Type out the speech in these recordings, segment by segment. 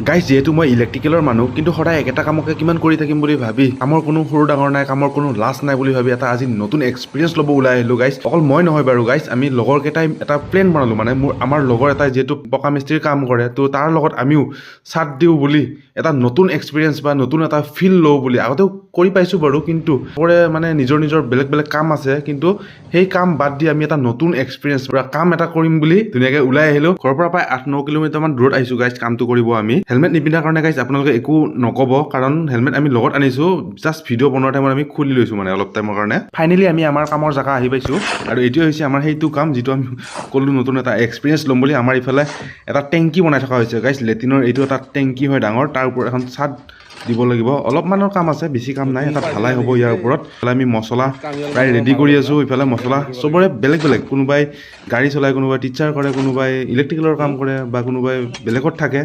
guys যেহেতু মই ইলেক্ট্ৰিকেলৰ মানুহ কিন্তু সদায় একেটা কামকে কিমান কৰি থাকিম বুলি ভাবি কামৰ কোনো সৰু ডাঙৰ নাই কামৰ কোনো লাজ নাই বুলি ভাবি এটা আজি নতুন এক্সপিৰিয়েঞ্চ ল'ব ওলাই আহিলোঁ গাইজ অকল মই নহয় বাৰু গাইজ আমি লগৰ কেইটাই এটা প্লেন বনালোঁ মানে আমাৰ লগৰ এটাই যিহেতু পকা মিস্ত্ৰীৰ কাম কৰে তো তাৰ লগত আমিও চাট দিওঁ বুলি এটা নতুন এক্সপিৰিয়েঞ্চ বা নতুন এটা ফিল লওঁ বুলি আগতেও কৰি পাইছোঁ বাৰু কিন্তু সকলোৰে মানে নিজৰ নিজৰ বেলেগ বেলেগ কাম আছে কিন্তু সেই কাম বাদ দি আমি এটা নতুন এক্সপিৰিয়েঞ্চ পুৰা কাম এটা কৰিম বুলি ধুনীয়াকৈ ওলাই আহিলোঁ ঘৰৰ পৰা প্ৰায় 8-9 কিলোমিটাৰমান দূৰত আহিছোঁ গাইজ কামটো কৰিব আমি হেলমেট নিপিন্ধাৰ কাৰণে গাইজ আপোনালোকে একো নক'ব কাৰণ হেলমেট আমি লগত আনিছোঁ জাষ্ট ভিডিঅ' বনোৱাৰ টাইমত আমি খুলি লৈছোঁ মানে অলপ টাইমৰ কাৰণে ফাইনেলি আমি আমাৰ কামৰ জেগা আহি পাইছোঁ আৰু এইটোৱে হৈছে আমাৰ সেইটো কাম যিটো আমি ক'লোঁ নতুন এটা এক্সপিৰিয়েঞ্চ ল'ম বুলি আমাৰ ইফালে এটা টেংকি বনাই থকা হৈছে গাইজ লেট্ৰিনৰ এইটো এটা টেংকি হয় ডাঙৰ তাৰ ওপৰত এখন চাট দিব লাগিব অলপমানৰ কাম আছে বেছি কাম নাই এটা ঢালাই হ'ব ইয়াৰ ওপৰত ইফালে আমি মছলা প্ৰায় ৰেডি কৰি আছোঁ ইফালে মছলা চবৰে বেলেগ বেলেগ কোনোবাই গাড়ী চলায় কোনোবাই টিচাৰ কৰে কোনোবাই ইলেক্ট্ৰিকেলৰ কাম কৰে বা কোনোবাই বেলেগত থাকে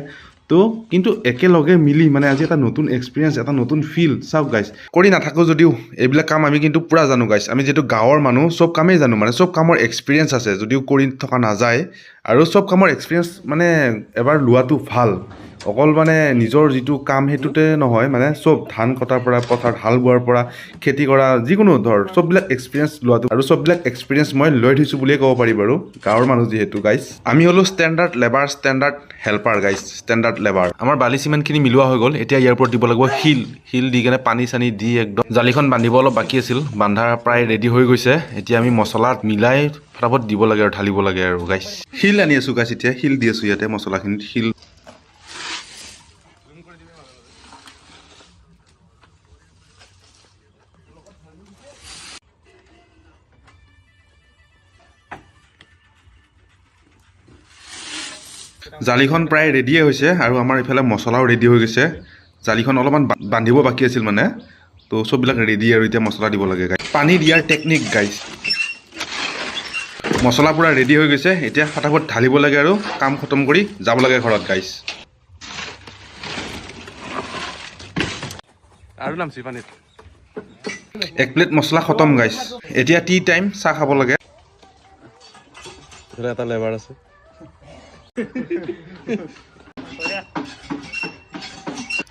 তো কিন্তু একেলগে মিলি মানে আজি এটা নতুন এক্সপিৰিয়েঞ্চ এটা নতুন ফিল চাওক গাইজ কৰি নাথাকোঁ যদিও এইবিলাক কাম আমি কিন্তু পূৰা জানো গাইজ আমি যিহেতু গাঁৱৰ মানুহ চব কামেই জানো মানে চব কামৰ এক্সপিৰিয়েঞ্চ আছে যদিও কৰি থকা নাযায় আৰু চব কামৰ এক্সপিৰিয়েঞ্চ মানে এবাৰ লোৱাটো ভাল অকল মানে নিজৰ যিটো কাম সেইটোতে নহয় মানে চব ধান কটাৰ পৰা পথাৰত হাল বোৱাৰ পৰা খেতি কৰা যিকোনো ধৰ চববিলাক এক্সপিৰিয়েঞ্চ লোৱাটো আৰু চববিলাক এক্সপিৰিয়েঞ্চ মই লৈ থৈছোঁ বুলিয়ে ক'ব পাৰি বাৰু গাঁৱৰ মানুহ যিহেতু গাইজ আমি হ'লোঁ standard labour standard helper guys standard labour আমাৰ বালি চিমেণ্টখিনি মিলোৱা হৈ গ'ল এতিয়া ইয়াৰ ওপৰত দিব লাগিব শিল দি কেনে পানী চানী দি একদম জালিখন বান্ধিব অলপ বাকী আছিল বান্ধা প্ৰায় ৰেডি হৈ গৈছে এতিয়া আমি মছলাত মিলাই ফটাফট দিব লাগে আৰু ঢালিব লাগে আৰু গাইজ শিল আনি আছোঁ গাইজ এতিয়া শিল দি আছোঁ ইয়াতে মছলাখিনিত শিল জালিখন প্ৰায় ৰেডিয়ে হৈছে আৰু আমাৰ ইফালে মছলাও ৰেডি হৈ গৈছে জালিখন অলপমান বান্ধিব বাকী আছিল মানে তো চববিলাক ৰেডি আৰু এতিয়া মছলা দিব লাগে গাইজ পানী দিয়াৰ টেকনিক গাইজ মছলা পূৰা ৰেডি হৈ গৈছে এতিয়া ফটাফট ঢালিব লাগে আৰু কাম খতম কৰি যাব লাগে ঘৰত গাইজ আৰু নামছি পানীত 1 প্লেট মছলা খতম গাইজ এতিয়া টি টাইম চাহ খাব লাগে এটা লেবাৰ আছে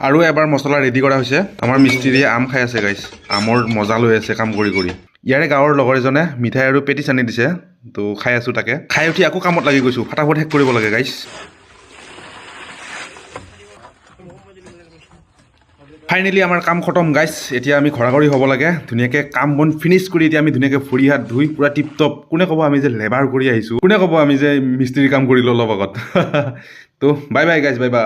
আৰু এবাৰ মছলা ৰেডি কৰা হৈছে আমাৰ মিস্ত্ৰীয়ে আম খাই আছে গাইজ আমৰ মজা লৈ আছে কাম কৰি ইয়াৰে গাঁৱৰ লগৰ এজনে মিঠাই আৰু পেটিছ আনি দিছে তো খাই আছোঁ তাকে খাই উঠি আকৌ কামত লাগি গৈছোঁ ফটাফট শেষ কৰিব লাগে গাইজ ফাইনেলি আমাৰ কাম খতম গাইজ এতিয়া আমি ঘৰা ঘৰি হ'ব লাগে ধুনীয়াকৈ কাম বন ফিনিছ কৰি এতিয়া আমি ধুনীয়াকৈ ভৰি হাত ধুই পূৰা টিপ টপ কোনে ক'ব আমি যে লেবাৰ কৰি আহিছোঁ কোনে ক'ব আমি যে মিস্ত্ৰীৰ কাম কৰিলোঁ অলপ আগত তো bye bye guys bye bye